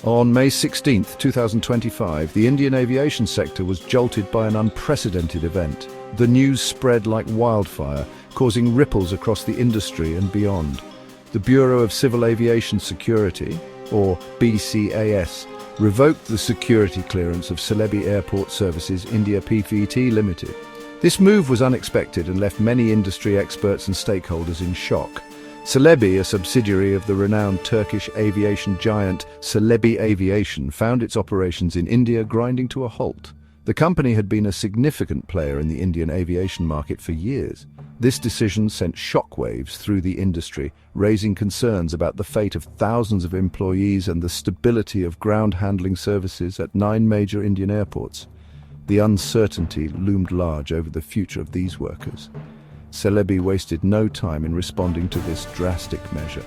On May 16, 2025, the Indian aviation sector was jolted by an unprecedented event. The news spread like wildfire, causing ripples across the industry and beyond. The Bureau of Civil Aviation Security, or BCAS, revoked the security clearance of Çelebi Airport Services India Pvt Limited. This move was unexpected and left many industry experts and stakeholders in shock. Çelebi, a subsidiary of the renowned Turkish aviation giant Çelebi Aviation, found its operations in India grinding to a halt. The company had been a significant player in the Indian aviation market for years. This decision sent shockwaves through the industry, raising concerns about the fate of thousands of employees and the stability of ground handling services at 9 major Indian airports. The uncertainty loomed large over the future of these workers. Çelebi wasted no time in responding to this drastic measure.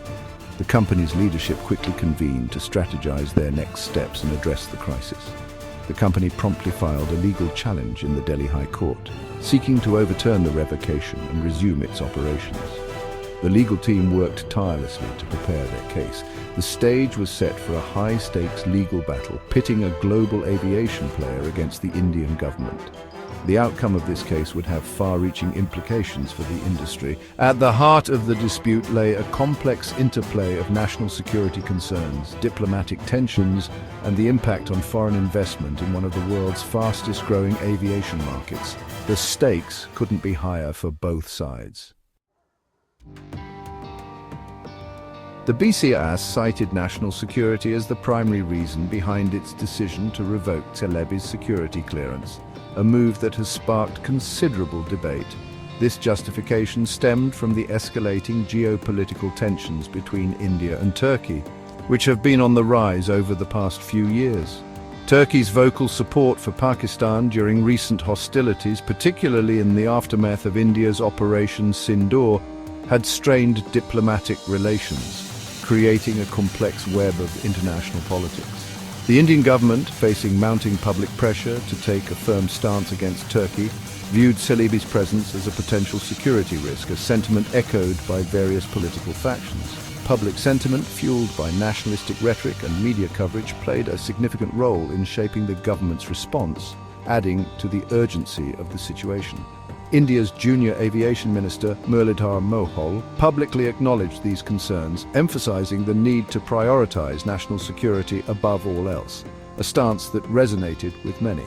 The company's leadership quickly convened to strategize their next steps and address the crisis. The company promptly filed a legal challenge in the Delhi High Court, seeking to overturn the revocation and resume its operations. The legal team worked tirelessly to prepare their case. The stage was set for a high-stakes legal battle, pitting a global aviation player against the Indian government. The outcome of this case would have far-reaching implications for the industry. At the heart of the dispute lay a complex interplay of national security concerns, diplomatic tensions, and the impact on foreign investment in one of the world's fastest-growing aviation markets. The stakes couldn't be higher for both sides. The BCAS cited national security as the primary reason behind its decision to revoke Çelebi's security clearance, a move that has sparked considerable debate. This justification stemmed from the escalating geopolitical tensions between India and Turkey, which have been on the rise over the past few years. Turkey's vocal support for Pakistan during recent hostilities, particularly in the aftermath of India's Operation Sindoor, had strained diplomatic relations, creating a complex web of international politics. The Indian government, facing mounting public pressure to take a firm stance against Turkey, viewed Çelebi's presence as a potential security risk, a sentiment echoed by various political factions. Public sentiment, fueled by nationalistic rhetoric and media coverage, played a significant role in shaping the government's response, adding to the urgency of the situation. India's junior aviation minister, Muralidhar Mohol, publicly acknowledged these concerns, emphasizing the need to prioritize national security above all else, a stance that resonated with many.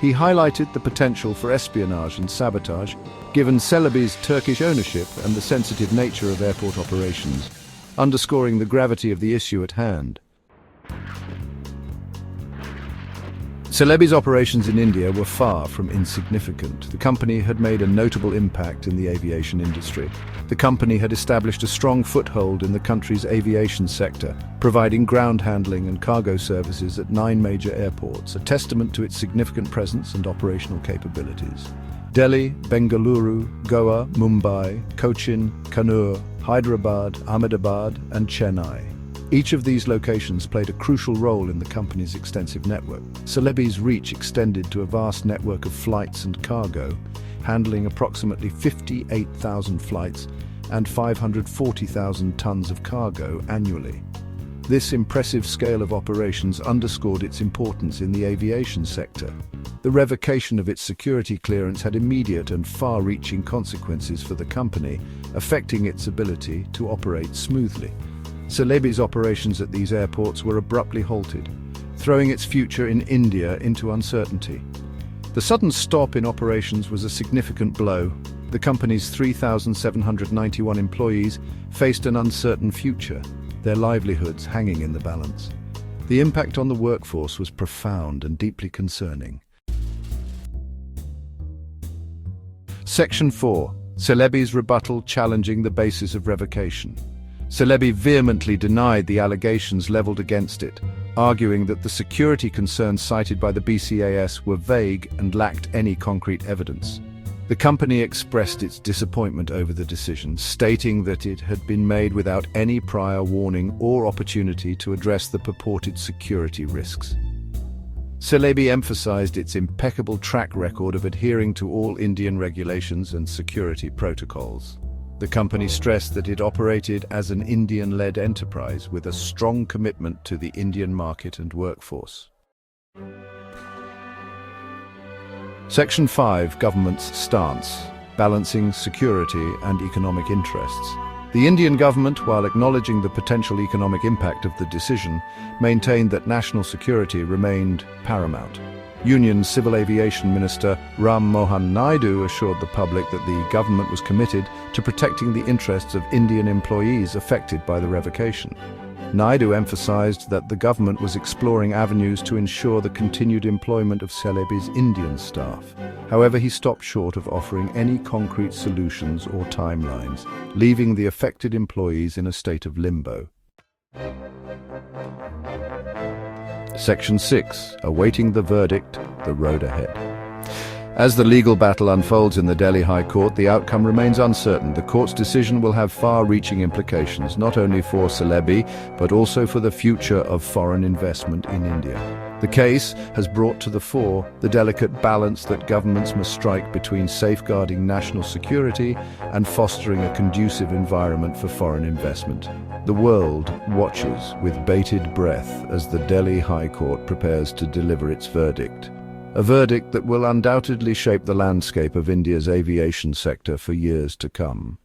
He highlighted the potential for espionage and sabotage, given Çelebi's Turkish ownership and the sensitive nature of airport operations, underscoring the gravity of the issue at hand. Çelebi's operations in India were far from insignificant. The company had made a notable impact in the aviation industry. The company had established a strong foothold in the country's aviation sector, providing ground handling and cargo services at 9 major airports, a testament to its significant presence and operational capabilities. Delhi, Bengaluru, Goa, Mumbai, Cochin, Kannur, Hyderabad, Ahmedabad, and Chennai. Each of these locations played a crucial role in the company's extensive network. Çelebi's reach extended to a vast network of flights and cargo, handling approximately 58,000 flights and 540,000 tons of cargo annually. This impressive scale of operations underscored its importance in the aviation sector. The revocation of its security clearance had immediate and far-reaching consequences for the company, affecting its ability to operate smoothly. Çelebi's operations at these airports were abruptly halted, throwing its future in India into uncertainty. The sudden stop in operations was a significant blow. The company's 3,791 employees faced an uncertain future, their livelihoods hanging in the balance. The impact on the workforce was profound and deeply concerning. Section 4. Çelebi's rebuttal challenging the basis of revocation. Çelebi vehemently denied the allegations leveled against it, arguing that the security concerns cited by the BCAS were vague and lacked any concrete evidence. The company expressed its disappointment over the decision, stating that it had been made without any prior warning or opportunity to address the purported security risks. Çelebi emphasized its impeccable track record of adhering to all Indian regulations and security protocols. The company stressed that it operated as an Indian-led enterprise with a strong commitment to the Indian market and workforce. Section 5. Government's stance: balancing security and economic interests. The Indian government, while acknowledging the potential economic impact of the decision, maintained that national security remained paramount. Union Civil Aviation Minister Ram Mohan Naidu assured the public that the government was committed to protecting the interests of Indian employees affected by the revocation. Naidu emphasized that the government was exploring avenues to ensure the continued employment of Çelebi's Indian staff. However, he stopped short of offering any concrete solutions or timelines, leaving the affected employees in a state of limbo. Section 6. Awaiting the verdict, the road ahead. As the legal battle unfolds in the Delhi High Court, the outcome remains uncertain. The court's decision will have far-reaching implications, not only for Çelebi, but also for the future of foreign investment in India. The case has brought to the fore the delicate balance that governments must strike between safeguarding national security and fostering a conducive environment for foreign investment. The world watches with bated breath as the Delhi High Court prepares to deliver its verdict. A verdict that will undoubtedly shape the landscape of India's aviation sector for years to come.